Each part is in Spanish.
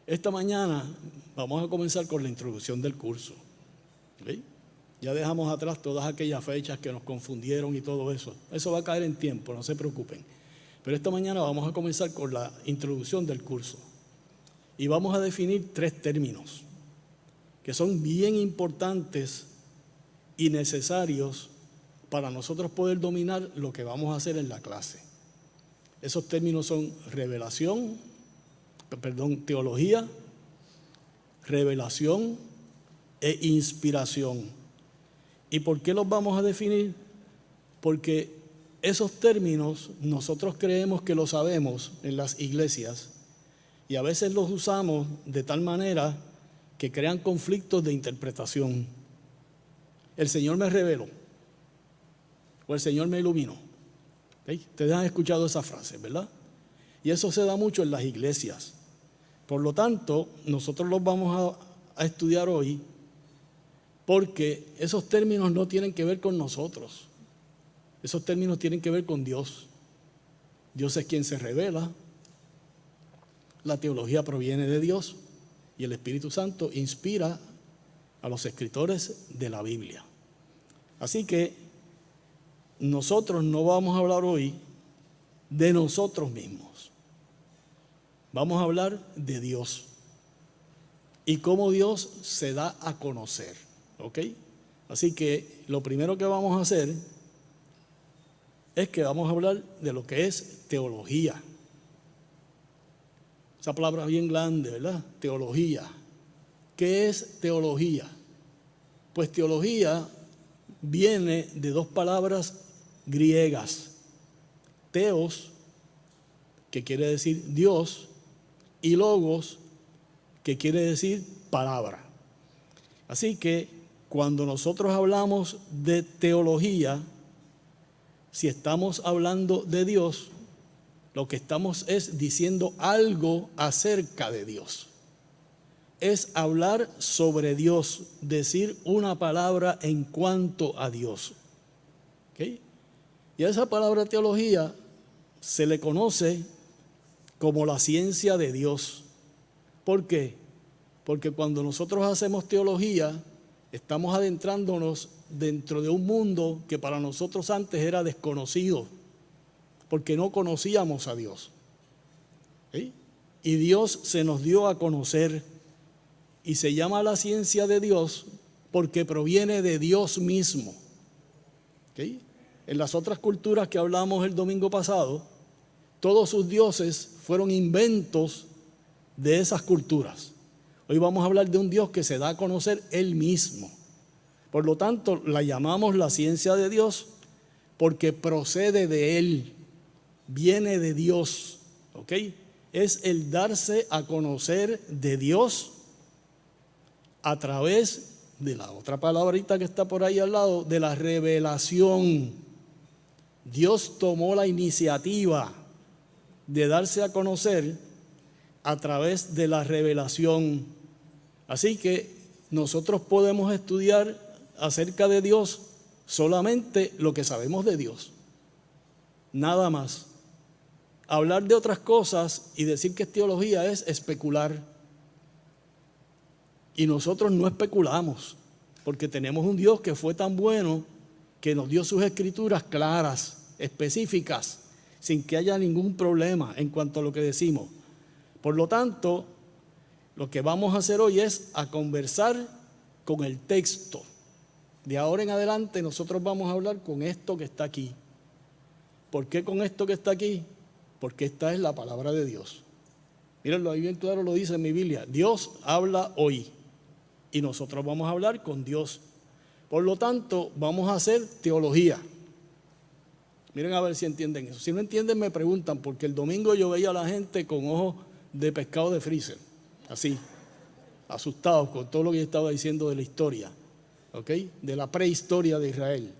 Esta mañana vamos a comenzar con la introducción del curso. ¿Okay? Ya dejamos atrás todas aquellas fechas que nos confundieron y todo eso. Eso va a caer en tiempo, no se preocupen. Pero esta mañana vamos a comenzar con la introducción del curso. Y vamos a definir 3 términos que son bien importantes y necesarios para nosotros poder dominar lo que vamos a hacer en la clase. Esos términos son teología, revelación e inspiración. ¿Y por qué los vamos a definir? Porque esos términos nosotros creemos que los sabemos en las iglesias y a veces los usamos de tal manera que crean conflictos de interpretación. El Señor me reveló o el Señor me iluminó. ¿Okay? Ustedes han escuchado esa frase, ¿verdad? Y eso se da mucho en las iglesias. Por lo tanto, nosotros los vamos a estudiar hoy porque esos términos no tienen que ver con nosotros. Esos términos tienen que ver con Dios. Dios es quien se revela. La teología proviene de Dios y el Espíritu Santo inspira a los escritores de la Biblia. Así que nosotros no vamos a hablar hoy de nosotros mismos. Vamos a hablar de Dios y cómo Dios se da a conocer. ¿Ok? Así que lo primero que vamos a hacer es que vamos a hablar de lo que es teología. Esa palabra bien grande, ¿verdad? Teología. ¿Qué es teología? Pues teología viene de 2 palabras griegas. Teos, que quiere decir Dios, y logos, que quiere decir palabra. Así que cuando nosotros hablamos de teología, si estamos hablando de Dios, lo que estamos es diciendo algo acerca de Dios. Es hablar sobre Dios, decir una palabra en cuanto a Dios. ¿Okay? Y a esa palabra teología se le conoce como la ciencia de Dios. ¿Por qué? Porque cuando nosotros hacemos teología, estamos adentrándonos dentro de un mundo que para nosotros antes era desconocido, porque no conocíamos a Dios. ¿Sí? Y Dios se nos dio a conocer y se llama la ciencia de Dios porque proviene de Dios mismo. ¿Sí? En las otras culturas que hablamos el domingo pasado, todos sus dioses fueron inventos de esas culturas. Hoy vamos a hablar de un Dios que se da a conocer Él mismo. Por lo tanto, la llamamos la ciencia de Dios porque procede de Él, viene de Dios. ¿Ok? Es el darse a conocer de Dios a través de la otra palabrita que está por ahí al lado, de la revelación. Dios tomó la iniciativa de darse a conocer a través de la revelación. Así que nosotros podemos estudiar acerca de Dios solamente lo que sabemos de Dios. Nada más. Hablar de otras cosas y decir que es teología es especular. Y nosotros no especulamos, porque tenemos un Dios que fue tan bueno que nos dio sus escrituras claras, específicas, sin que haya ningún problema en cuanto a lo que decimos. Por lo tanto, lo que vamos a hacer hoy es a conversar con el texto. De ahora en adelante nosotros vamos a hablar con esto que está aquí. ¿Por qué con esto que está aquí? Porque esta es la palabra de Dios. Mírenlo, ahí bien claro lo dice en mi Biblia. Dios habla hoy y nosotros vamos a hablar con Dios. Por lo tanto, vamos a hacer teología. Miren a ver si entienden eso. Si no entienden me preguntan, porque el domingo yo veía a la gente con ojos de pescado de freezer, así, asustados con todo lo que yo estaba diciendo de la historia, ¿ok? De la prehistoria de Israel.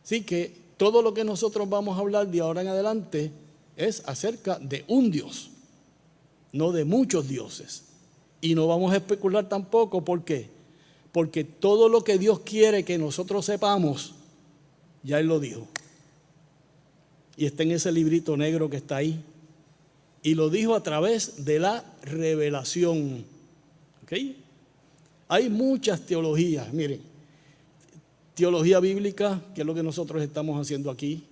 Así que todo lo que nosotros vamos a hablar de ahora en adelante es acerca de un Dios, no de muchos dioses. Y no vamos a especular tampoco, ¿por qué? Porque todo lo que Dios quiere que nosotros sepamos, ya Él lo dijo. Y está en ese librito negro que está ahí. y lo dijo a través de la revelación. ¿Ok? Hay muchas teologías, miren, teología bíblica, que es lo que nosotros estamos haciendo aquí,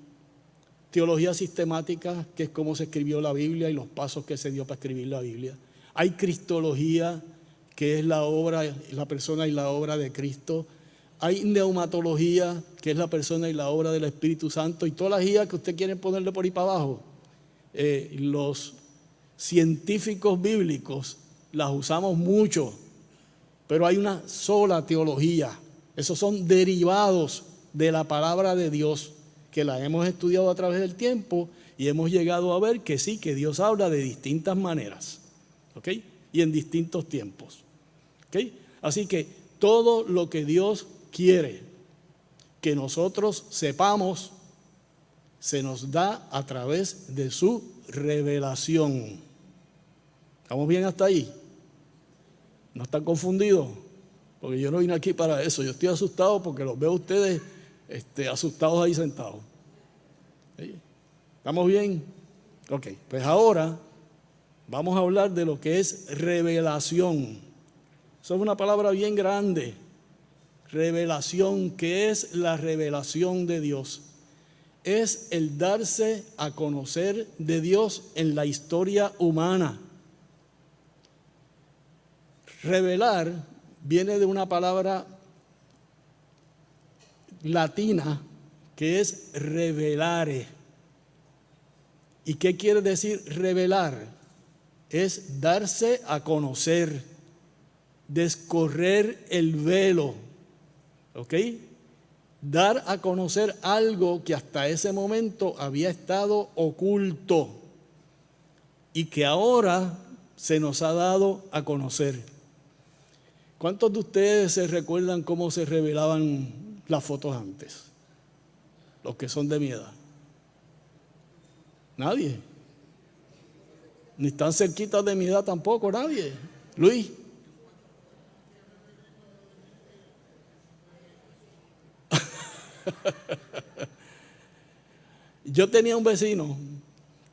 teología sistemática, que es cómo se escribió la Biblia y los pasos que se dio para escribir la Biblia. Hay cristología, que es la obra, la persona y la obra de Cristo. Hay neumatología, que es la persona y la obra del Espíritu Santo. Y todas las guías que usted quiere ponerle por ahí para abajo, los científicos bíblicos las usamos mucho, pero hay una sola teología. Esos son derivados de la palabra de Dios, que la hemos estudiado a través del tiempo y hemos llegado a ver que sí, que Dios habla de distintas maneras, ¿ok? Y en distintos tiempos, ¿ok? Así que todo lo que Dios quiere que nosotros sepamos se nos da a través de su revelación. ¿Estamos bien hasta ahí? ¿No están confundidos? Porque yo no vine aquí para eso. Yo estoy asustado porque los veo a ustedes asustados ahí sentados. ¿Sí? ¿Estamos bien? Ok, pues ahora vamos a hablar de lo que es revelación. Eso es una palabra bien grande. Revelación, ¿qué es la revelación de Dios? Es el darse a conocer de Dios en la historia humana. Revelar viene de una palabra latina que es revelare. ¿Y qué quiere decir revelar? Es darse a conocer, descorrer el velo, ¿ok? Dar a conocer algo que hasta ese momento había estado oculto y que ahora se nos ha dado a conocer. ¿Cuántos de ustedes se recuerdan cómo se revelaban las fotos antes? Los que son de mi edad. Nadie. Ni tan cerquitas de mi edad tampoco, nadie. Luis. Yo tenía un vecino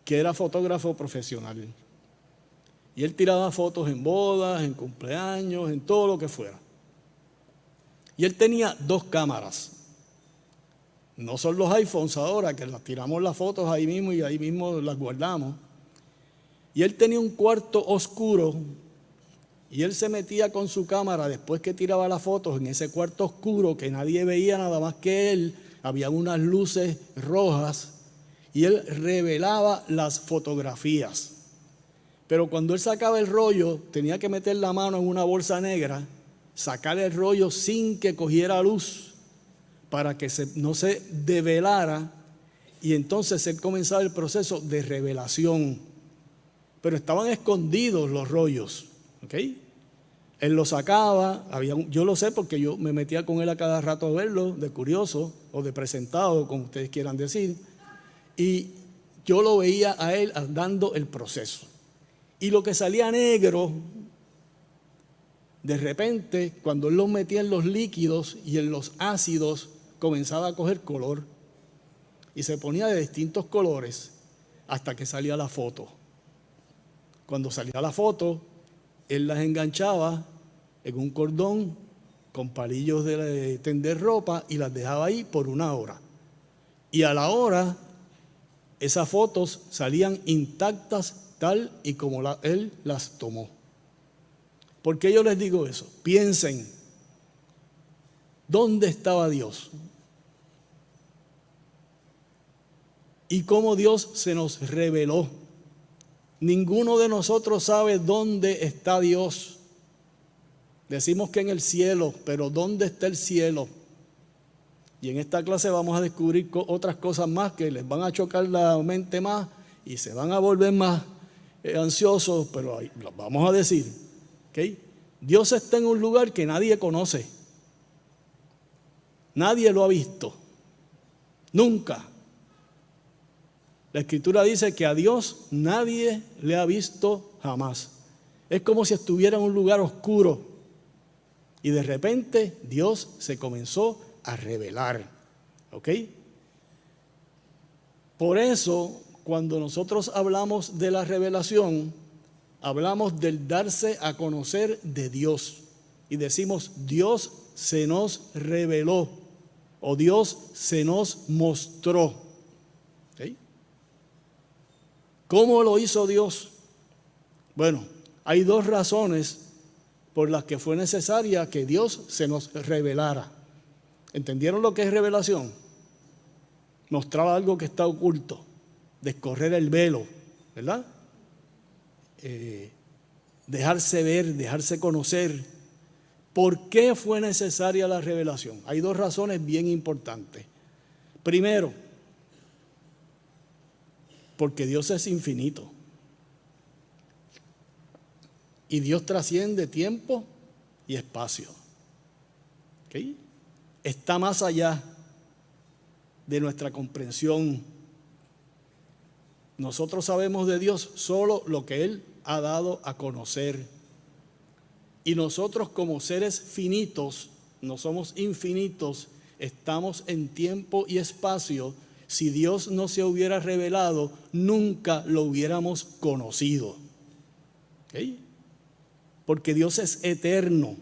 que era fotógrafo profesional. Y él tiraba fotos en bodas, en cumpleaños, en todo lo que fuera. Y él tenía 2 cámaras. No son los iPhones ahora, que las tiramos las fotos ahí mismo y ahí mismo las guardamos. Y él tenía un cuarto oscuro y él se metía con su cámara después que tiraba las fotos en ese cuarto oscuro que nadie veía nada más que él. Había unas luces rojas y él revelaba las fotografías. Pero cuando él sacaba el rollo, tenía que meter la mano en una bolsa negra, sacar el rollo sin que cogiera luz, para que no se develara, y entonces él comenzaba el proceso de revelación. Pero estaban escondidos los rollos, ¿ok? Él los sacaba, yo lo sé porque yo me metía con él a cada rato a verlo, de curioso o de presentado, como ustedes quieran decir, y yo lo veía a él dando el proceso. Y lo que salía negro, de repente, cuando él los metía en los líquidos y en los ácidos, comenzaba a coger color. Y se ponía de distintos colores hasta que salía la foto. Cuando salía la foto, él las enganchaba en un cordón con palillos de tender ropa y las dejaba ahí por 1 hora. Y a la hora, esas fotos salían intactas tal y como él las tomó. ¿Por qué yo les digo eso? Piensen, ¿dónde estaba Dios? Y cómo Dios se nos reveló. Ninguno de nosotros sabe dónde está Dios. Decimos que en el cielo, pero ¿dónde está el cielo? Y en esta clase vamos a descubrir otras cosas más que les van a chocar la mente más y se van a volver más ansiosos, pero ahí lo vamos a decir, ¿okay? Dios está en un lugar que nadie conoce. Nadie lo ha visto. Nunca. La Escritura dice que a Dios nadie le ha visto jamás. Es como si estuviera en un lugar oscuro y de repente Dios se comenzó a revelar. ¿Ok? Por eso, cuando nosotros hablamos de la revelación, hablamos del darse a conocer de Dios. Y decimos, Dios se nos reveló o Dios se nos mostró. ¿Sí? ¿Cómo lo hizo Dios? Bueno, hay dos razones por las que fue necesaria que Dios se nos revelara. ¿Entendieron lo que es revelación? Mostrar algo que está oculto, descorrer el velo, ¿verdad? Dejarse ver, dejarse conocer. ¿Por qué fue necesaria la revelación? Hay dos razones bien importantes. Primero, porque Dios es infinito. Y Dios trasciende tiempo y espacio. ¿Okay? Está más allá de nuestra comprensión. Nosotros sabemos de Dios solo lo que Él ha dado a conocer. Y nosotros como seres finitos, no somos infinitos, estamos en tiempo y espacio. Si Dios no se hubiera revelado, nunca lo hubiéramos conocido. ¿Okay? Porque Dios es eterno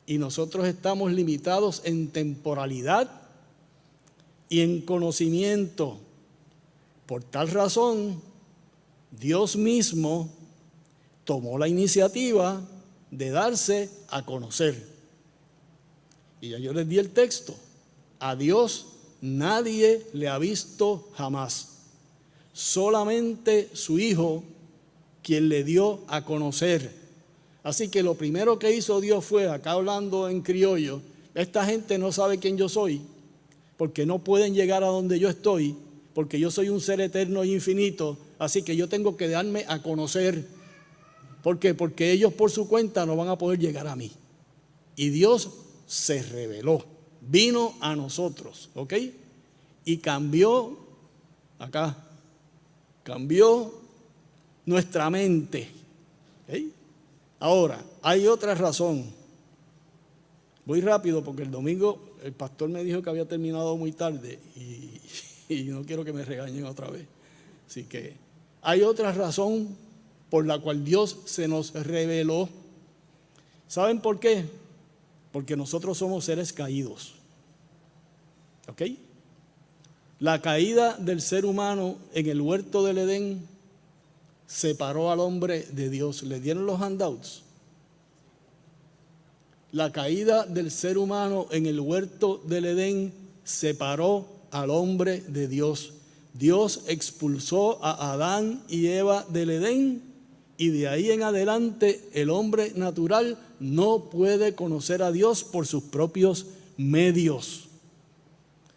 y nosotros estamos limitados en temporalidad y en conocimiento. Por tal razón, Dios mismo tomó la iniciativa de darse a conocer. Y ya yo les di el texto. A Dios nadie le ha visto jamás. Solamente su Hijo, quien le dio a conocer. Así que lo primero que hizo Dios fue, acá hablando en criollo, esta gente no sabe quién yo soy, porque no pueden llegar a donde yo estoy, porque yo soy un ser eterno e infinito, así que yo tengo que darme a conocer. ¿Por qué? Porque ellos por su cuenta no van a poder llegar a mí. Y Dios se reveló, vino a nosotros, ¿ok? Y cambió nuestra mente. ¿Okay? Ahora, hay otra razón. Voy rápido porque el domingo el pastor me dijo que había terminado muy tarde y no quiero que me regañen otra vez. Así que hay otra razón por la cual Dios se nos reveló. ¿Saben por qué? Porque nosotros somos seres caídos. ¿Ok? La caída del ser humano en el huerto del Edén separó al hombre de Dios. ¿Le dieron los handouts? La caída del ser humano en el huerto del Edén separó al hombre de Dios. Dios expulsó a Adán y Eva del Edén y de ahí en adelante el hombre natural no puede conocer a Dios por sus propios medios.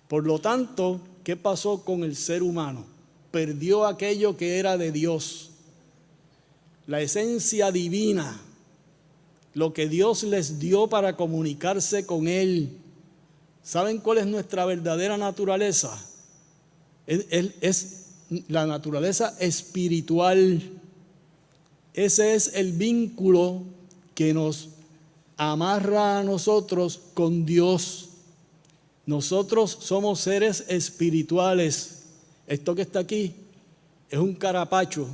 Por lo tanto, ¿qué pasó con el ser humano? Perdió aquello que era de Dios. La esencia divina, lo que Dios les dio para comunicarse con Él. ¿Saben cuál es nuestra verdadera naturaleza? Es la naturaleza espiritual. Ese es el vínculo que nos amarra a nosotros con Dios. Nosotros somos seres espirituales. Esto que está aquí es un carapacho,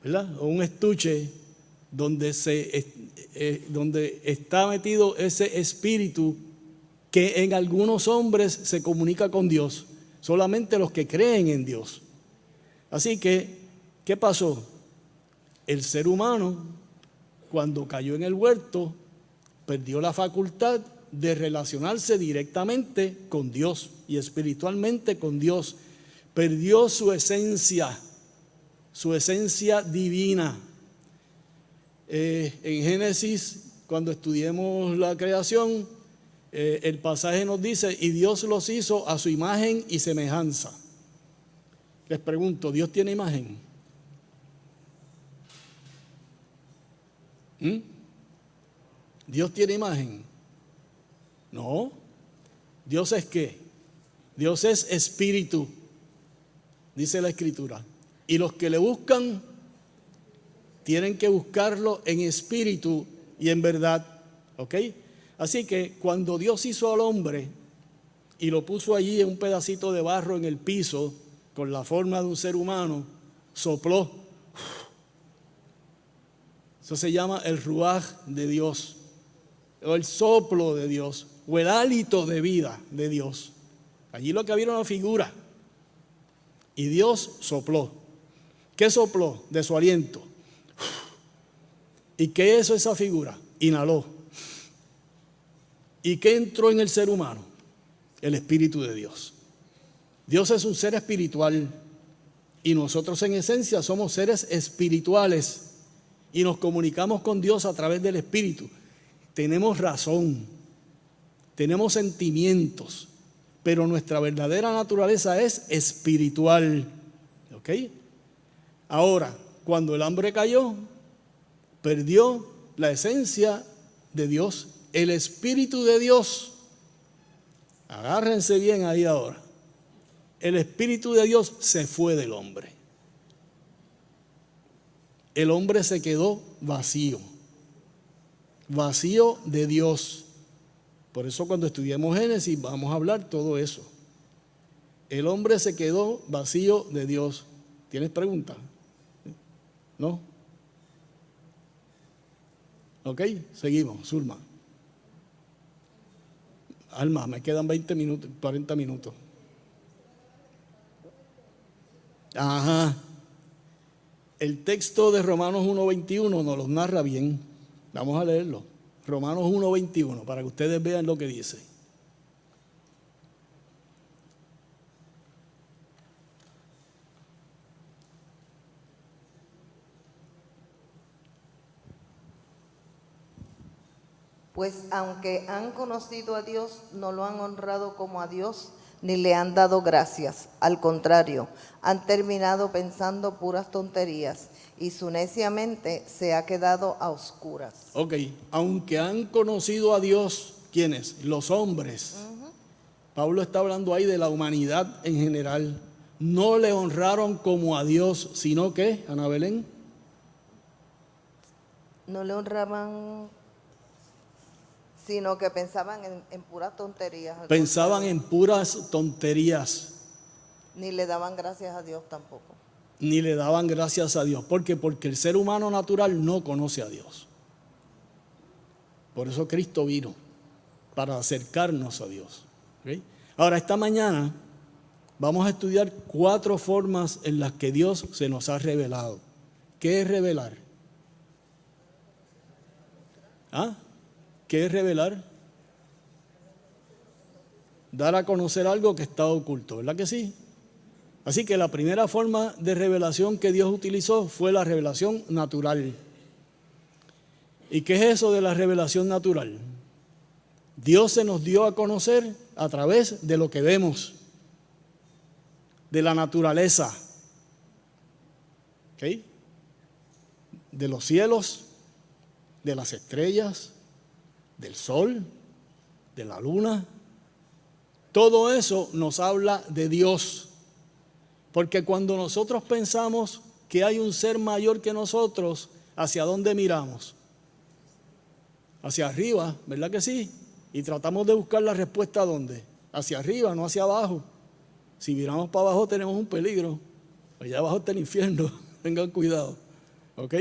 ¿verdad? O un estuche donde está metido ese espíritu que en algunos hombres se comunica con Dios, solamente los que creen en Dios. Así que, ¿qué pasó? El ser humano, cuando cayó en el huerto, perdió la facultad de relacionarse directamente con Dios y espiritualmente con Dios. Perdió su esencia divina. En Génesis, cuando estudiemos la creación, el pasaje nos dice, y Dios los hizo a su imagen y semejanza. Les pregunto, ¿Dios tiene imagen? ¿Dios tiene imagen? No. ¿Dios es qué? Dios es espíritu, dice la Escritura. Y los que le buscan tienen que buscarlo en espíritu y en verdad. ¿Ok? Así que cuando Dios hizo al hombre y lo puso allí en un pedacito de barro en el piso, con la forma de un ser humano, sopló. Eso se llama el ruaj de Dios, o el soplo de Dios, o el hálito de vida de Dios. Allí lo que había era una figura. Y Dios sopló. ¿Qué sopló? De su aliento. ¿Y qué hizo esa figura? Inhaló. ¿Y qué entró en el ser humano? El Espíritu de Dios. Dios es un ser espiritual y nosotros en esencia somos seres espirituales y nos comunicamos con Dios a través del Espíritu. Tenemos razón, tenemos sentimientos, pero nuestra verdadera naturaleza es espiritual. ¿Ok? Ahora, cuando el hombre cayó, perdió la esencia de Dios, el Espíritu de Dios. Agárrense bien ahí ahora. El Espíritu de Dios se fue del hombre. El hombre se quedó vacío, vacío de Dios. Por eso cuando estudiemos Génesis vamos a hablar todo eso. El hombre se quedó vacío de Dios. ¿Tienes preguntas? ¿No? Ok, seguimos, Zulma. Alma, me quedan 20 minutos, 40 minutos. Ajá. El texto de Romanos 1:21 nos lo narra bien. Vamos a leerlo. Romanos 1:21, para que ustedes vean lo que dice. Pues aunque han conocido a Dios, no lo han honrado como a Dios, ni le han dado gracias. Al contrario, han terminado pensando puras tonterías y su necia mente se ha quedado a oscuras. Ok, aunque han conocido a Dios, ¿quiénes? Los hombres. Pablo está hablando ahí de la humanidad en general. No le honraron como a Dios, sino que, Ana Belén. No le honraban, sino que pensaban en puras tonterías. Pensaban en puras tonterías. Ni le daban gracias a Dios tampoco. Ni le daban gracias a Dios. ¿Por qué? Porque el ser humano natural no conoce a Dios. Por eso Cristo vino, para acercarnos a Dios. ¿Okay? Ahora, esta mañana vamos a estudiar 4 formas en las que Dios se nos ha revelado. ¿Qué es revelar? ¿Ah? ¿Qué es revelar? Dar a conocer algo que está oculto, ¿verdad que sí? Así que la primera forma de revelación que Dios utilizó fue la revelación natural. ¿Y qué es eso de la revelación natural? Dios se nos dio a conocer a través de lo que vemos, de la naturaleza, ¿ok? De los cielos, de las estrellas, del sol, de la luna. Todo eso nos habla de Dios. Porque cuando nosotros pensamos que hay un ser mayor que nosotros, ¿hacia dónde miramos? Hacia arriba, ¿verdad que sí? Y tratamos de buscar la respuesta ¿dónde? Hacia arriba, no hacia abajo. Si miramos para abajo tenemos un peligro. Allá abajo está el infierno. Tengan cuidado. ¿Ok?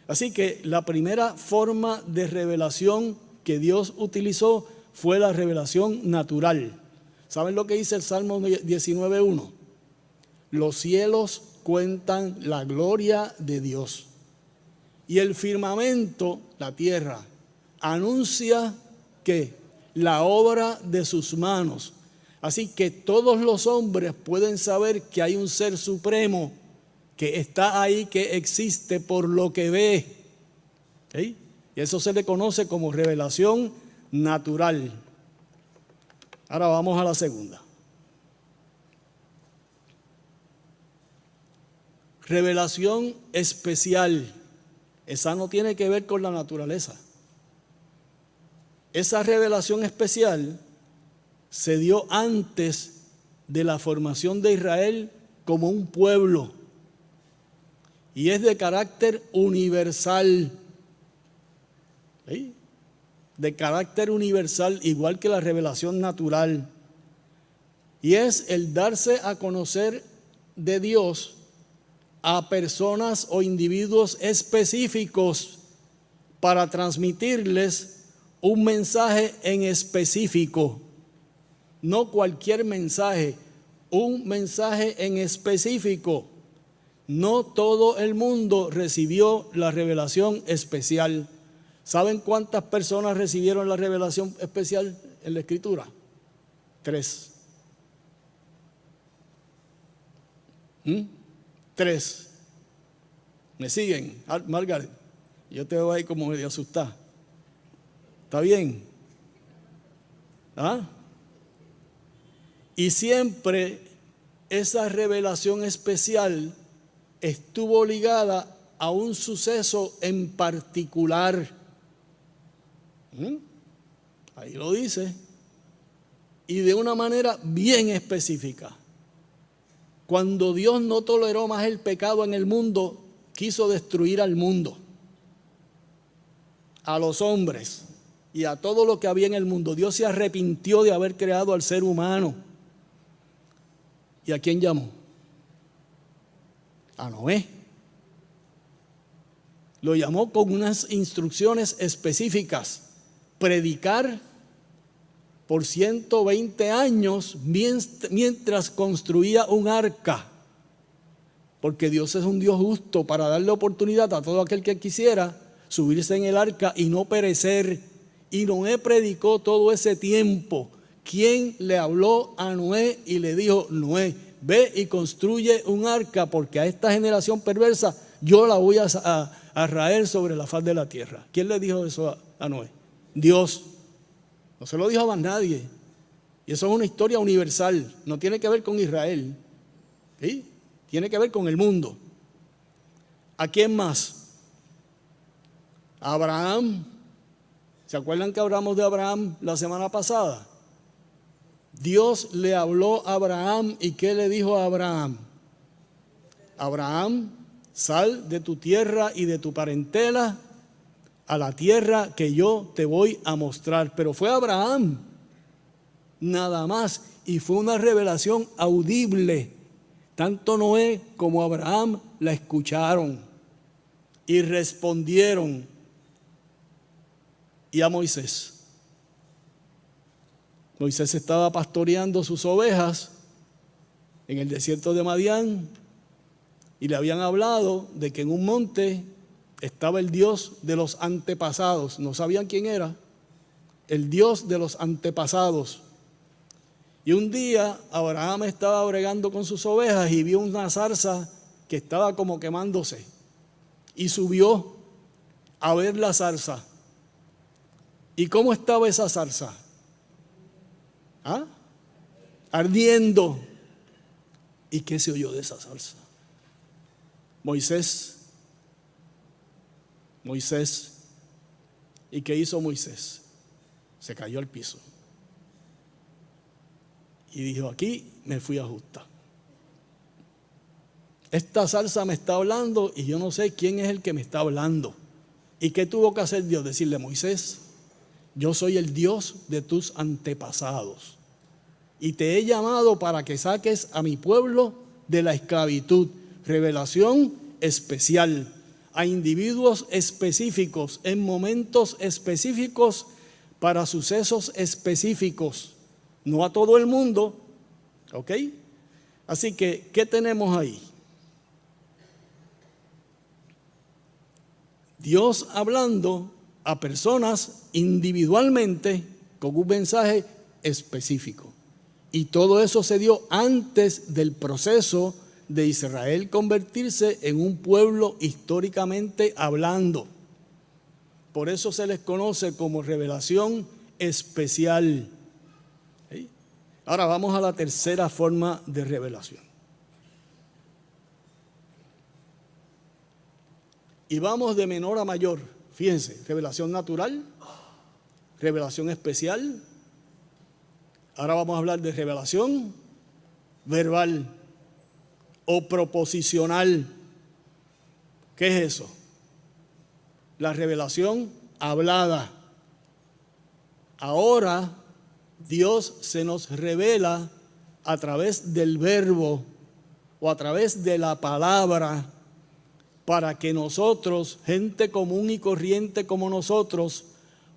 Así que la primera forma de revelación que Dios utilizó fue la revelación natural. ¿Saben lo que dice el Salmo 19:1? Los cielos cuentan la gloria de Dios y el firmamento, la tierra, anuncia que la obra de sus manos. Así que todos los hombres pueden saber que hay un ser supremo que está ahí, que existe por lo que ve. ¿Okay? Y eso se le conoce como revelación natural. Ahora vamos a la segunda. Revelación especial. Esa no tiene que ver con la naturaleza. Esa revelación especial se dio antes de la formación de Israel como un pueblo. Y es de carácter universal. ¿Sí? De carácter universal, igual que la revelación natural. Y es el darse a conocer de Dios a personas o individuos específicos para transmitirles un mensaje en específico. No cualquier mensaje, un mensaje en específico. No todo el mundo recibió la revelación especial. ¿Saben cuántas personas recibieron la revelación especial en la Escritura? 3. 3. ¿Me siguen, Margaret? Yo te veo ahí como medio asustada. ¿Está bien? ¿Ah? Y siempre esa revelación especial estuvo ligada a un suceso en particular. Ahí lo dice. Y de una manera bien específica. Cuando Dios no toleró más el pecado en el mundo, quiso destruir al mundo, a los hombres y a todo lo que había en el mundo. Dios se arrepintió de haber creado al ser humano. ¿Y a quién llamó? A Noé. Lo llamó con unas instrucciones específicas. Predicar por 120 años mientras construía un arca. Porque Dios es un Dios justo para darle oportunidad a todo aquel que quisiera subirse en el arca y no perecer. Y Noé predicó todo ese tiempo. ¿Quién le habló a Noé y le dijo: Noé, ve y construye un arca, porque a esta generación perversa yo la voy a raer sobre la faz de la tierra? ¿Quién le dijo eso a Noé? Dios. No se lo dijo a más nadie. Y eso es una historia universal. No tiene que ver con Israel. ¿Sí? Tiene que ver con el mundo. ¿A quién más? A Abraham. ¿Se acuerdan que hablamos de Abraham la semana pasada? Dios le habló a Abraham, ¿y qué le dijo a Abraham? Abraham, sal de tu tierra y de tu parentela a la tierra que yo te voy a mostrar. Pero fue Abraham, nada más, y fue una revelación audible. Tanto Noé como Abraham la escucharon y respondieron. Y a Moisés. Moisés estaba pastoreando sus ovejas en el desierto de Madián y le habían hablado de que en un monte estaba el Dios de los antepasados. No sabían quién era. El Dios de los antepasados. Y un día Abraham estaba bregando con sus ovejas y vio una zarza que estaba como quemándose. Y subió a ver la zarza. ¿Y cómo estaba esa zarza? Ardiendo. ¿Y qué se oyó de esa zarza? Moisés. ¿Y qué hizo Moisés? Se cayó al piso. Y dijo: aquí me fui a justa. Esta zarza me está hablando y yo no sé quién es el que me está hablando. ¿Y qué tuvo que hacer Dios? Decirle: Moisés, yo soy el Dios de tus antepasados y te he llamado para que saques a mi pueblo de la esclavitud. Revelación especial a individuos específicos, en momentos específicos, para sucesos específicos, no a todo el mundo. ¿Ok? Así que, ¿qué tenemos ahí? Dios hablando a personas individualmente con un mensaje específico. Y todo eso se dio antes del proceso de Israel convertirse en un pueblo históricamente hablando. Por eso se les conoce como revelación especial. ¿Sí? Ahora vamos a la tercera forma de revelación. Y vamos de menor a mayor. Fíjense, revelación natural, revelación especial. Ahora vamos a hablar de revelación verbal o proposicional. ¿Qué es eso? La revelación hablada. Ahora Dios se nos revela a través del verbo o a través de la palabra para que nosotros, gente común y corriente como nosotros,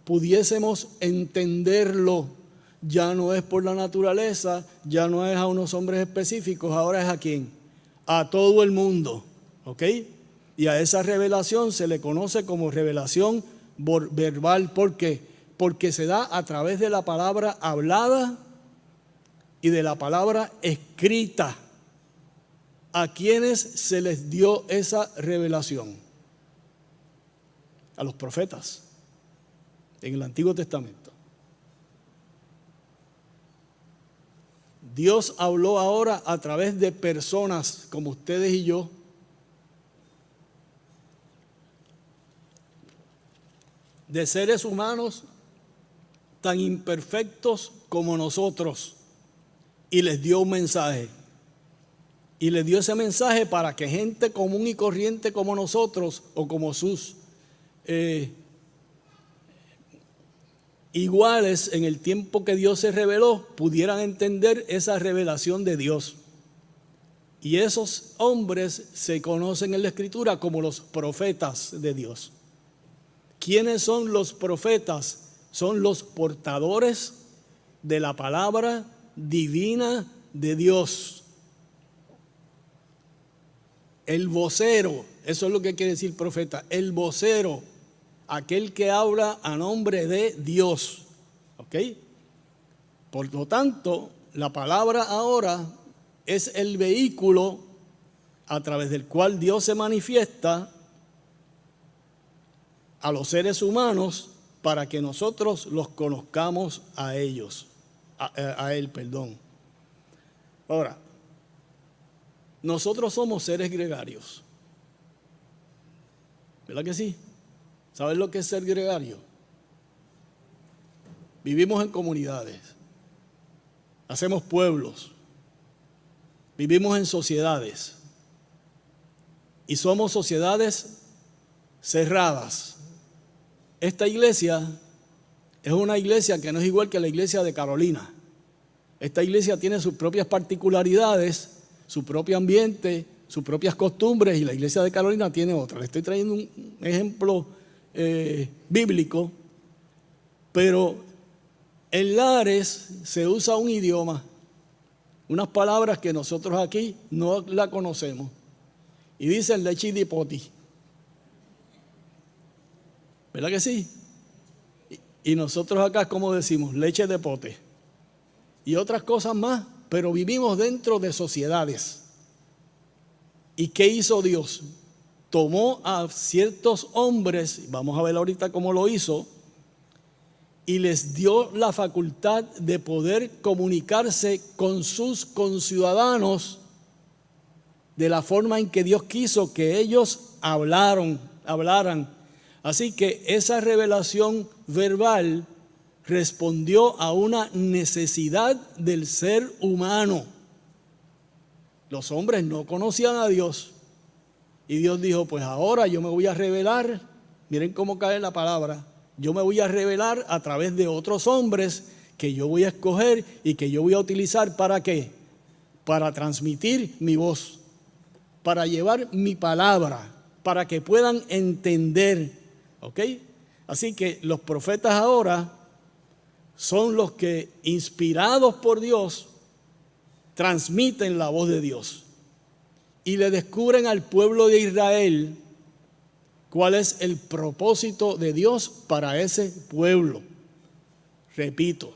pudiésemos entenderlo. Ya no es por la naturaleza, ya no es a unos hombres específicos, ahora es a quién, a todo el mundo, ¿ok? Y a esa revelación se le conoce como revelación verbal. ¿Por qué? Porque se da a través de la palabra hablada y de la palabra escrita. ¿A quiénes se les dio esa revelación? A los profetas en el Antiguo Testamento. Dios habló ahora a través de personas como ustedes y yo, de seres humanos tan imperfectos como nosotros, y les dio un mensaje. Y les dio ese mensaje para que gente común y corriente como nosotros, o como sus iguales en el tiempo que Dios se reveló, pudieran entender esa revelación de Dios. Y esos hombres se conocen en la Escritura como los profetas de Dios. ¿Quiénes son los profetas? Son los portadores de la palabra divina de Dios. El vocero, eso es lo que quiere decir profeta, el vocero, aquel que habla a nombre de Dios. ¿Ok? Por lo tanto, la palabra ahora es el vehículo a través del cual Dios se manifiesta a los seres humanos para que nosotros los conozcamos a ellos, a Él. Ahora, nosotros somos seres gregarios, ¿verdad que sí? ¿Sabes lo que es ser gregario? Vivimos en comunidades, hacemos pueblos, vivimos en sociedades y somos sociedades cerradas. Esta iglesia es una iglesia que no es igual que la iglesia de Carolina. Esta iglesia tiene sus propias particularidades, su propio ambiente, sus propias costumbres, y la iglesia de Carolina tiene otra. Le estoy trayendo un ejemplo bíblico, pero en Lares se usa un idioma, unas palabras que nosotros aquí no la conocemos, y dicen leche y dipoti. ¿Verdad que sí? Y nosotros acá, ¿cómo decimos? Leche de pote. Y otras cosas más, pero vivimos dentro de sociedades. ¿Y qué hizo Dios? Tomó a ciertos hombres, vamos a ver ahorita cómo lo hizo, y les dio la facultad de poder comunicarse con sus conciudadanos de la forma en que Dios quiso que ellos hablaran. Así que esa revelación verbal respondió a una necesidad del ser humano. Los hombres no conocían a Dios y Dios dijo, pues ahora yo me voy a revelar, miren cómo cae la palabra, yo me voy a revelar a través de otros hombres que yo voy a escoger y que yo voy a utilizar. ¿Para qué? Para transmitir mi voz, para llevar mi palabra, para que puedan entender. ¿Ok? Así que los profetas ahora son los que, inspirados por Dios, transmiten la voz de Dios y le descubren al pueblo de Israel cuál es el propósito de Dios para ese pueblo. Repito,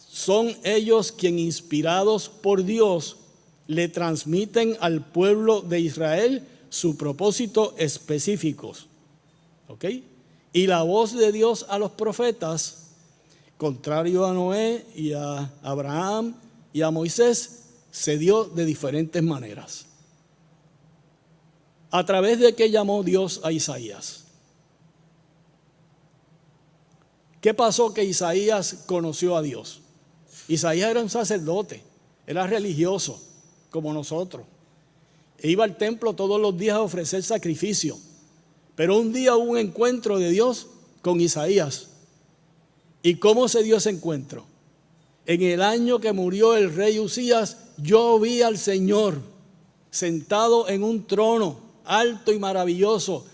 son ellos quienes, inspirados por Dios, le transmiten al pueblo de Israel su propósito específicos. ¿Ok? Y la voz de Dios a los profetas, contrario a Noé y a Abraham y a Moisés, se dio de diferentes maneras. ¿A través de qué llamó Dios a Isaías? ¿Qué pasó que Isaías conoció a Dios? Isaías era un sacerdote, era religioso como nosotros. Iba al templo todos los días a ofrecer sacrificio. Pero un día hubo un encuentro de Dios con Isaías. ¿Y cómo se dio ese encuentro? En el año que murió el rey Usías, yo vi al Señor sentado en un trono alto y maravilloso,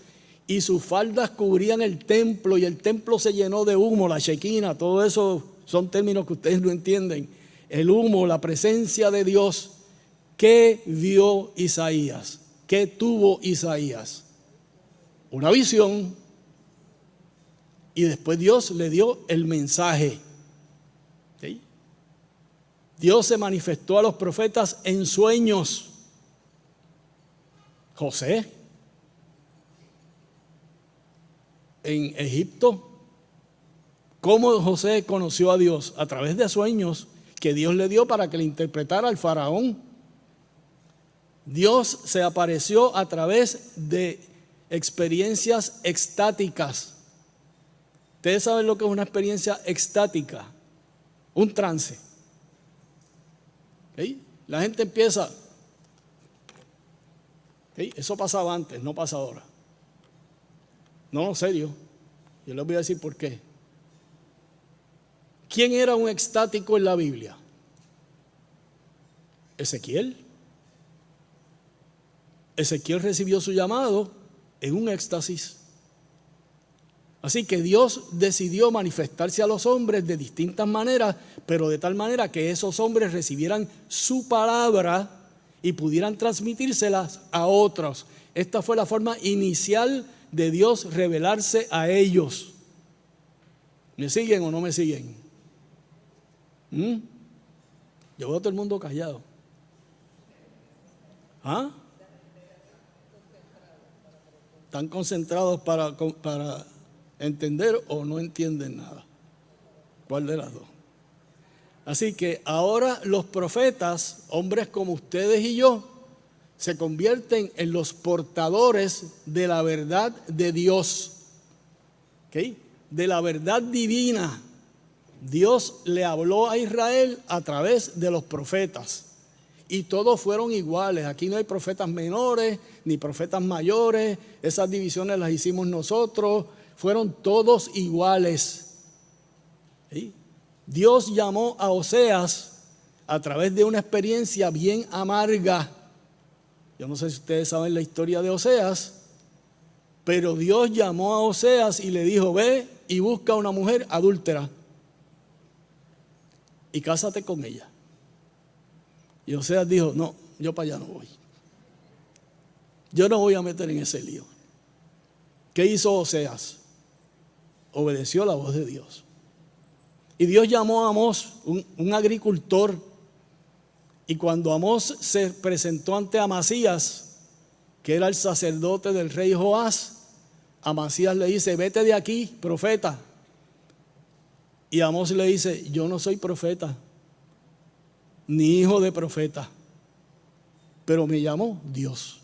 y sus faldas cubrían el templo, y el templo se llenó de humo, la Shekinah, todo eso son términos que ustedes no entienden. El humo, la presencia de Dios. ¿Qué vio Isaías? ¿Qué tuvo Isaías? Una visión. Y después Dios le dio el mensaje. ¿Sí? Dios se manifestó a los profetas en sueños. José, en Egipto, ¿cómo José conoció a Dios? A través de sueños que Dios le dio para que le interpretara al faraón. Dios se apareció a través de experiencias extáticas. Ustedes saben lo que es una experiencia extática, un trance. ¿Sí? La gente empieza, ¿sí? Eso pasaba antes, no pasa ahora. No, serio, yo les voy a decir por qué. ¿Quién era un extático en la Biblia? Ezequiel. Ezequiel recibió su llamado en un éxtasis. Así que Dios decidió manifestarse a los hombres de distintas maneras, pero de tal manera que esos hombres recibieran su palabra y pudieran transmitírselas a otros. Esta fue la forma inicial de Dios revelarse a ellos. ¿Me siguen o no me siguen? Yo veo a todo el mundo callado. ¿Ah? ¿Están concentrados para entender o no entienden nada? ¿Cuál de las dos? Así que ahora los profetas, hombres como ustedes y yo, se convierten en los portadores de la verdad de Dios. ¿Okay? De la verdad divina. Dios le habló a Israel a través de los profetas. Y todos fueron iguales. Aquí no hay profetas menores ni profetas mayores. Esas divisiones las hicimos nosotros. Fueron todos iguales. ¿Sí? Dios llamó a Oseas a través de una experiencia bien amarga. Yo no sé si ustedes saben la historia de Oseas, pero Dios llamó a Oseas y le dijo: ve y busca una mujer adúltera y cásate con ella. Y Oseas dijo: no, yo para allá no voy. Yo no voy a meter en ese lío. ¿Qué hizo Oseas? Obedeció la voz de Dios. Y Dios llamó a Amós, un agricultor. Y cuando Amós se presentó ante Amasías, que era el sacerdote del rey Joás, Amasías le dice: vete de aquí, profeta. Y Amós le dice: yo no soy profeta, ni hijo de profeta, pero me llamó Dios.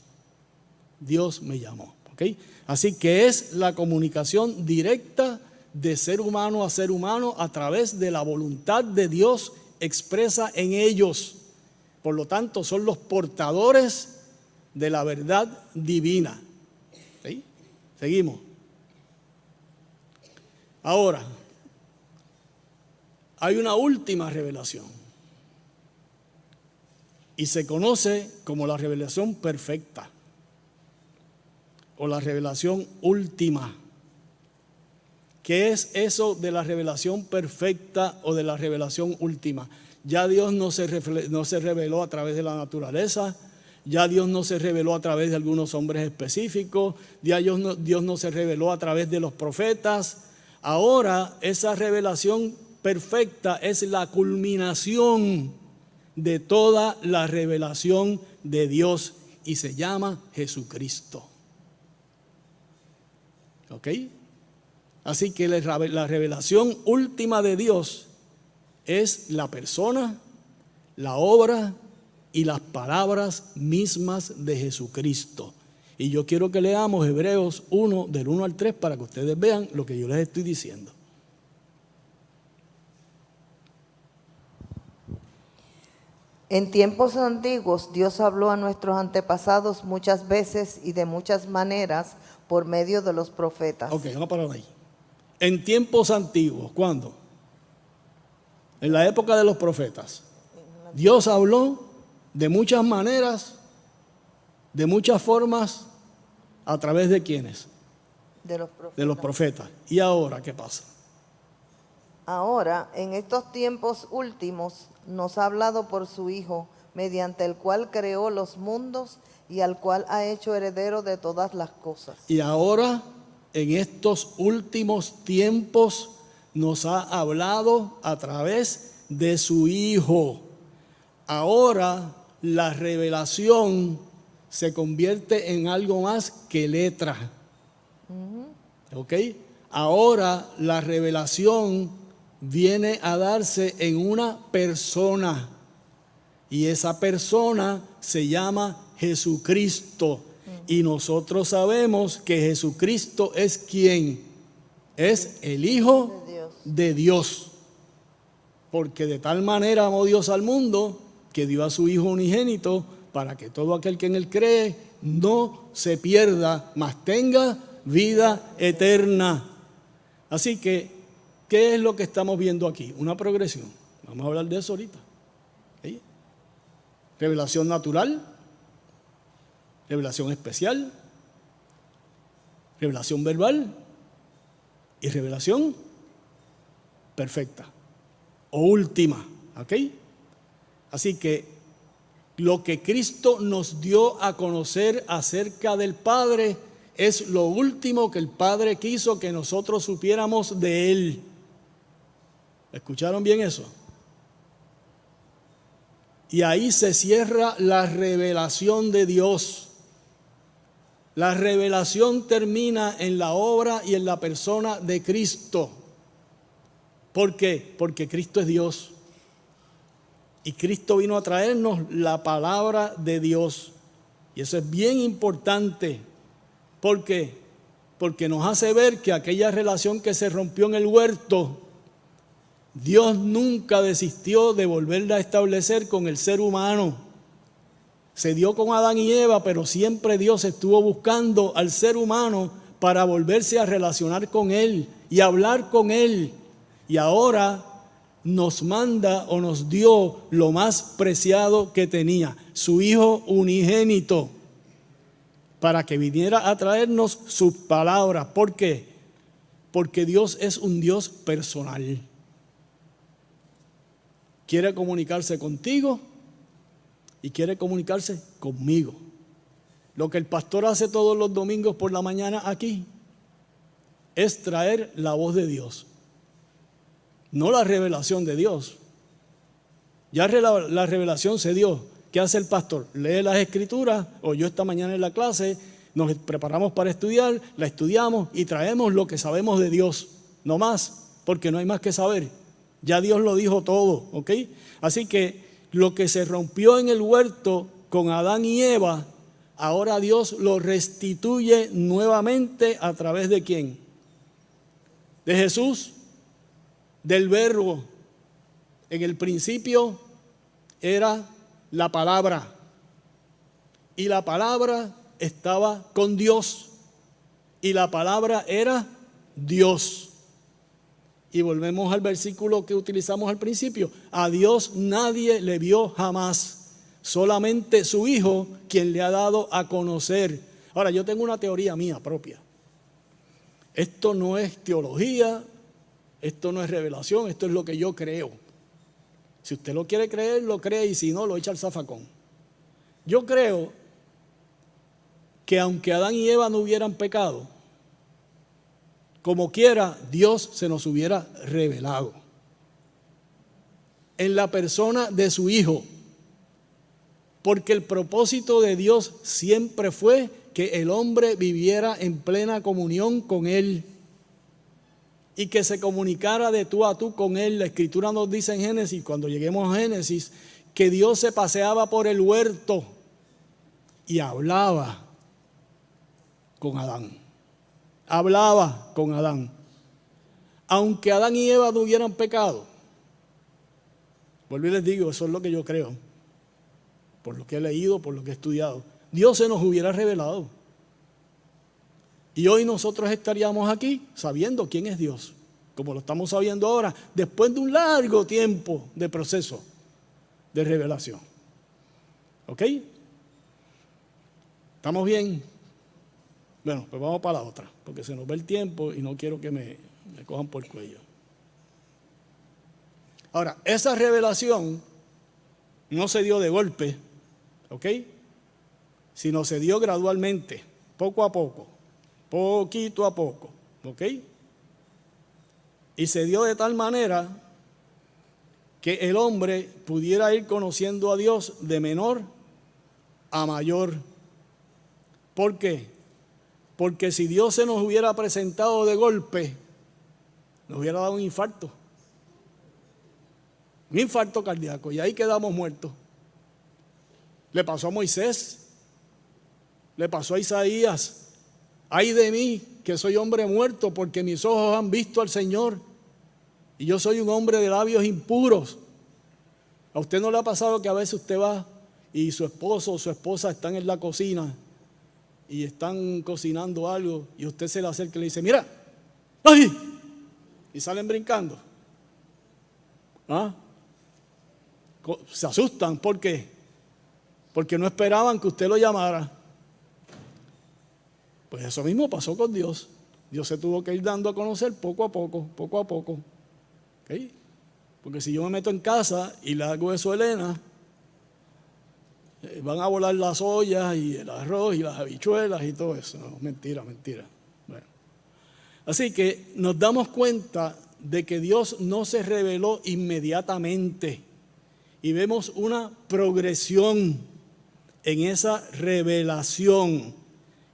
Dios me llamó. ¿Okay? Así que es la comunicación directa de ser humano a ser humano a través de la voluntad de Dios expresa en ellos. Por lo tanto, son los portadores de la verdad divina. ¿Sí? Seguimos. Ahora, hay una última revelación. Y se conoce como la revelación perfecta. O la revelación última. ¿Qué es eso de la revelación perfecta o de la revelación última? Ya Dios no se reveló a través de la naturaleza, ya Dios no se reveló a través de algunos hombres específicos, ya Dios no se reveló a través de los profetas. Ahora esa revelación perfecta es la culminación de toda la revelación de Dios y se llama Jesucristo. ¿Ok? Así que la revelación última de Dios es la persona, la obra y las palabras mismas de Jesucristo. Y yo quiero que leamos Hebreos 1, del 1 al 3, para que ustedes vean lo que yo les estoy diciendo. En tiempos antiguos, Dios habló a nuestros antepasados muchas veces y de muchas maneras por medio de los profetas. Ok, vamos a parar ahí. En tiempos antiguos, ¿cuándo? En la época de los profetas. Dios habló de muchas maneras, de muchas formas, ¿a través de quiénes? De los profetas. De los profetas. ¿Y ahora qué pasa? Ahora, en estos tiempos últimos, nos ha hablado por su Hijo, mediante el cual creó los mundos y al cual ha hecho heredero de todas las cosas. Y ahora, en estos últimos tiempos, nos ha hablado a través de su Hijo. Ahora, la revelación se convierte en algo más que letra. ¿Ok? Ahora, la revelación viene a darse en una persona. Y esa persona se llama Jesucristo. Y nosotros sabemos que Jesucristo es ¿quién? Es el Hijo de Dios. Porque de tal manera amó Dios al mundo que dio a su Hijo unigénito para que todo aquel que en él cree no se pierda, mas tenga vida eterna. Así que, ¿qué es lo que estamos viendo aquí? Una progresión. Vamos a hablar de eso ahorita. ¿Sí? Revelación natural, revelación especial, revelación verbal y revelación perfecta o última. ¿Ok? Así que lo que Cristo nos dio a conocer acerca del Padre es lo último que el Padre quiso que nosotros supiéramos de Él. ¿Escucharon bien eso? Y ahí se cierra la revelación de Dios. La revelación termina en la obra y en la persona de Cristo. ¿Por qué? Porque Cristo es Dios. Y Cristo vino a traernos la palabra de Dios. Y eso es bien importante. ¿Por qué? Porque nos hace ver que aquella relación que se rompió en el huerto, Dios nunca desistió de volverla a establecer con el ser humano. Se dio con Adán y Eva, pero siempre Dios estuvo buscando al ser humano para volverse a relacionar con Él y hablar con Él. Y ahora nos manda o nos dio lo más preciado que tenía, su Hijo unigénito, para que viniera a traernos su palabra. ¿Por qué? Porque Dios es un Dios personal. Quiere comunicarse contigo y quiere comunicarse conmigo. Lo que el pastor hace todos los domingos por la mañana aquí es traer la voz de Dios, no la revelación de Dios. Ya la revelación se dio. ¿Qué hace el pastor? Lee las escrituras, o yo esta mañana en la clase, nos preparamos para estudiar, la estudiamos y traemos lo que sabemos de Dios. No más, porque no hay más que saber. Ya Dios lo dijo todo, ¿ok? Así que lo que se rompió en el huerto con Adán y Eva, ahora Dios lo restituye nuevamente a través de ¿quién? De Jesús, del Verbo. En el principio era la palabra, y la palabra estaba con Dios, y la palabra era Dios. Y volvemos al versículo que utilizamos al principio. A Dios nadie le vio jamás, solamente su Hijo, quien le ha dado a conocer. Ahora, yo tengo una teoría mía propia. Esto no es teología, esto no es revelación, esto es lo que yo creo. Si usted lo quiere creer, lo cree, y si no, lo echa al zafacón. Yo creo que aunque Adán y Eva no hubieran pecado, como quiera, Dios se nos hubiera revelado en la persona de su Hijo, porque el propósito de Dios siempre fue que el hombre viviera en plena comunión con Él y que se comunicara de tú a tú con Él. La Escritura nos dice en Génesis, cuando lleguemos a Génesis, que Dios se paseaba por el huerto y hablaba con Adán. Hablaba con Adán. Aunque Adán y Eva no hubieran pecado, vuelvo y les digo, eso es lo que yo creo, por lo que he leído, por lo que he estudiado, Dios se nos hubiera revelado. Y hoy nosotros estaríamos aquí sabiendo quién es Dios, como lo estamos sabiendo ahora, después de un largo tiempo de proceso de revelación. ¿Ok? ¿Estamos bien? Bueno, pues vamos para la otra, porque se nos va el tiempo y no quiero que me cojan por el cuello. Ahora, esa revelación no se dio de golpe, ¿ok? Sino se dio gradualmente, poco a poco, poquito a poco, ¿ok? Y se dio de tal manera que el hombre pudiera ir conociendo a Dios de menor a mayor. ¿Por qué? Porque si Dios se nos hubiera presentado de golpe, nos hubiera dado un infarto cardíaco, y ahí quedamos muertos. Le pasó a Moisés, le pasó a Isaías. Ay de mí, que soy hombre muerto, porque mis ojos han visto al Señor, y yo soy un hombre de labios impuros. ¿A usted no le ha pasado que a veces usted va y su esposo o su esposa están en la cocina y están cocinando algo, y usted se le acerca y le dice, mira, ¡ay! Y salen brincando? ¿Ah? Se asustan, ¿por qué? Porque no esperaban que usted lo llamara. Pues eso mismo pasó con Dios. Dios se tuvo que ir dando a conocer poco a poco, poco a poco. ¿Okay? Porque si yo me meto en casa y le hago eso a Elena, van a volar las ollas y el arroz y las habichuelas y todo eso. No, mentira. Bueno. Así que nos damos cuenta de que Dios no se reveló inmediatamente, y vemos una progresión en esa revelación,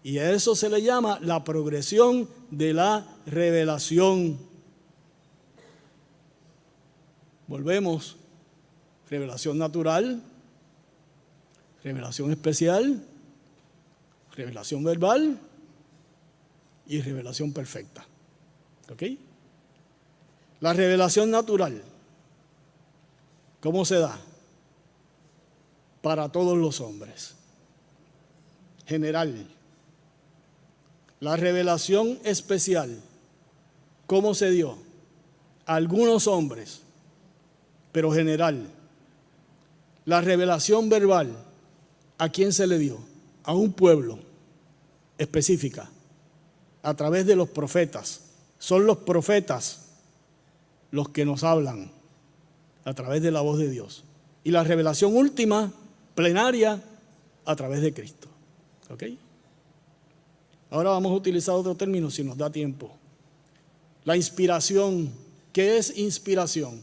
y a eso se le llama la progresión de la revelación. Volvemos: revelación natural, revelación especial, revelación verbal y revelación perfecta. ¿Ok? La revelación natural, ¿cómo se da? Para todos los hombres. General. La revelación especial, ¿cómo se dio? A algunos hombres, pero general. La revelación verbal, ¿a quién se le dio? A un pueblo específica, a través de los profetas. Son los profetas los que nos hablan a través de la voz de Dios. Y la revelación última, plenaria, a través de Cristo. ¿Ok? Ahora vamos a utilizar otro término si nos da tiempo. La inspiración. ¿Qué es inspiración?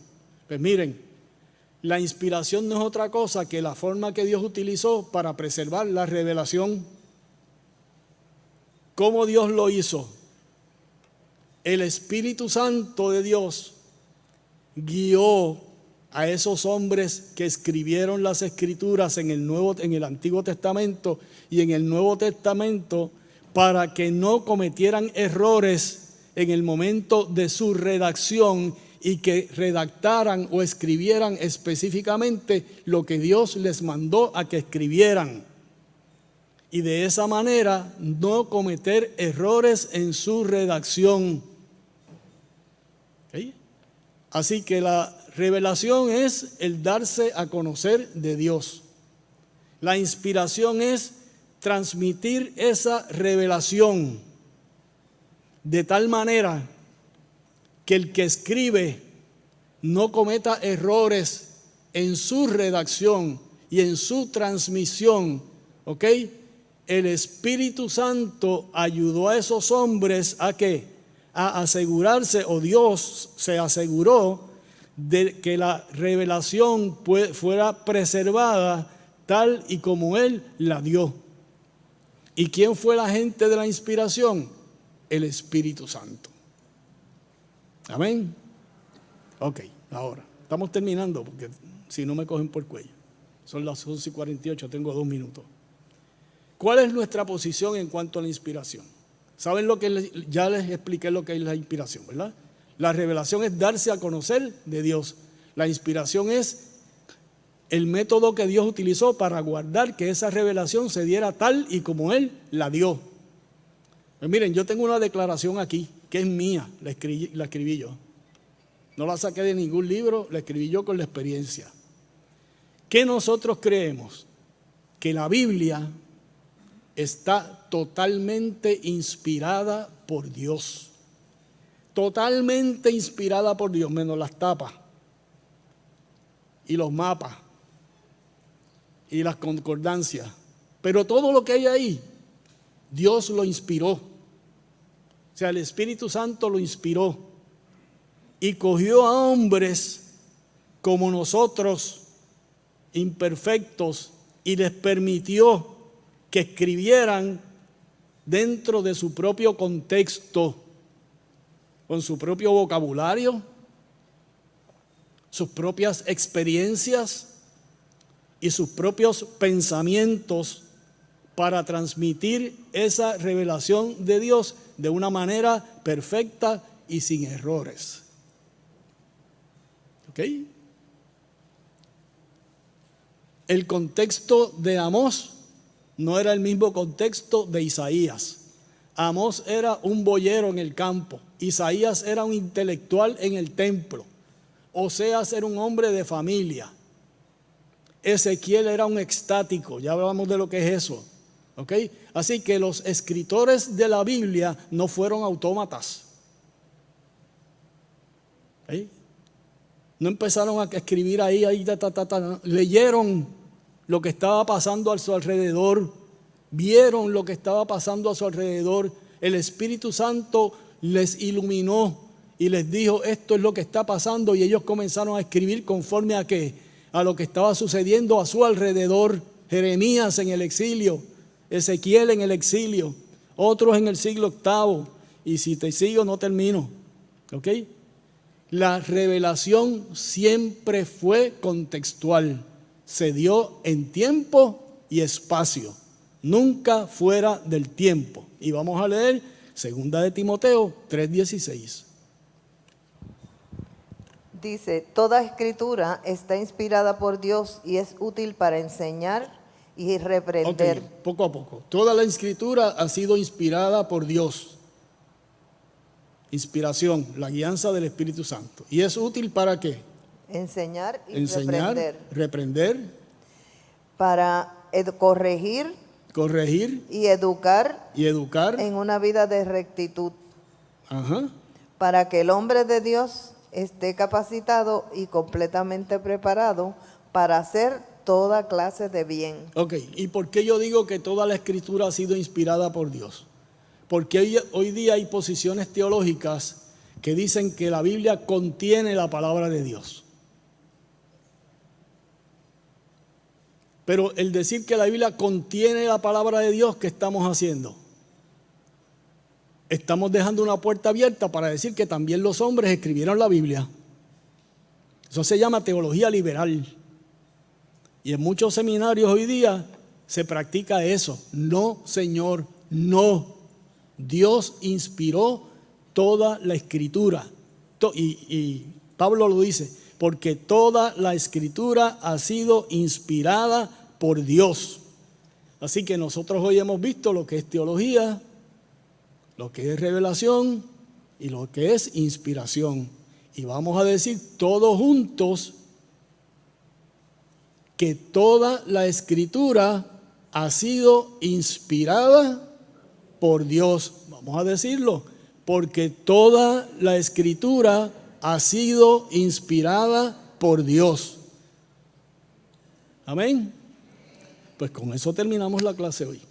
Pues miren, la inspiración no es otra cosa que la forma que Dios utilizó para preservar la revelación. ¿Cómo Dios lo hizo? El Espíritu Santo de Dios guió a esos hombres que escribieron las Escrituras en el Antiguo Testamento y en el Nuevo Testamento, para que no cometieran errores en el momento de su redacción, y que redactaran o escribieran específicamente lo que Dios les mandó a que escribieran, y de esa manera no cometer errores en su redacción. ¿Okay? Así que la revelación es el darse a conocer de Dios. La inspiración es transmitir esa revelación de tal manera que el que escribe no cometa errores en su redacción y en su transmisión. ¿Ok? El Espíritu Santo ayudó a esos hombres a ¿qué? A asegurarse, o Dios se aseguró de que la revelación fuera preservada tal y como Él la dio. ¿Y quién fue la agente de la inspiración? El Espíritu Santo. Amén. Ok, ahora, estamos terminando porque si no me cogen por el cuello. Son las 11:48, tengo 2 minutos. ¿Cuál es nuestra posición en cuanto a la inspiración? ¿Saben lo que ya les expliqué lo que es la inspiración, verdad? La revelación es darse a conocer de Dios. La inspiración es el método que Dios utilizó para guardar que esa revelación se diera tal y como Él la dio. Pues miren, yo tengo una declaración aquí que es mía, la escribí yo. No la saqué de ningún libro, la escribí yo con la experiencia. ¿Qué nosotros creemos? que la Biblia está totalmente inspirada por Dios. Totalmente inspirada por Dios, menos las tapas y los mapas y las concordancias. Pero todo lo que hay ahí, Dios lo inspiró. O sea, el Espíritu Santo lo inspiró y cogió a hombres como nosotros, imperfectos, y les permitió que escribieran dentro de su propio contexto, con su propio vocabulario, sus propias experiencias y sus propios pensamientos para transmitir esa revelación de Dios de una manera perfecta y sin errores. ¿Ok? El contexto de Amós no era el mismo contexto de Isaías. Amós era un boyero en el campo, Isaías era un intelectual en el templo, Oseas era un hombre de familia, Ezequiel era un extático, ya hablamos de lo que es eso, ¿ok? Así que los escritores de la Biblia no fueron autómatas, ¿ok? No empezaron a escribir ahí, leyeron lo que estaba pasando a su alrededor, vieron lo que estaba pasando a su alrededor, el Espíritu Santo les iluminó y les dijo esto es lo que está pasando, y ellos comenzaron a escribir conforme a qué, a lo que estaba sucediendo a su alrededor. Jeremías en el exilio, Ezequiel en el exilio, otros en el siglo VIII, y si te sigo no termino, ¿ok? La revelación siempre fue contextual, se dio en tiempo y espacio, nunca fuera del tiempo. Y vamos a leer 2 de Timoteo 3:16. Dice, toda escritura está inspirada por Dios y es útil para enseñar y reprender. Ok, poco a poco. Toda la escritura ha sido inspirada por Dios. Inspiración, la guianza del Espíritu Santo. ¿Y es útil para qué? Enseñar y Enseñar, reprender, para corregir y educar en una vida de rectitud, Ajá. para que el hombre de Dios esté capacitado y completamente preparado para hacer toda clase de bien. Ok, ¿y por qué yo digo que toda la escritura ha sido inspirada por Dios? Porque hoy día hay posiciones teológicas que dicen que la Biblia contiene la palabra de Dios. Pero el decir que la Biblia contiene la palabra de Dios, ¿qué estamos haciendo? Estamos dejando una puerta abierta para decir que también los hombres escribieron la Biblia. Eso se llama teología liberal. Y en muchos seminarios hoy día se practica eso. No, Señor, no. Dios inspiró toda la escritura. Y Pablo lo dice, porque toda la escritura ha sido inspirada por Dios. Así que nosotros hoy hemos visto lo que es teología, lo que es revelación y lo que es inspiración. Y vamos a decir todos juntos que toda la escritura ha sido inspirada por Dios. Vamos a decirlo, porque toda la escritura ha sido inspirada por Dios. Amén. Pues con eso terminamos la clase hoy.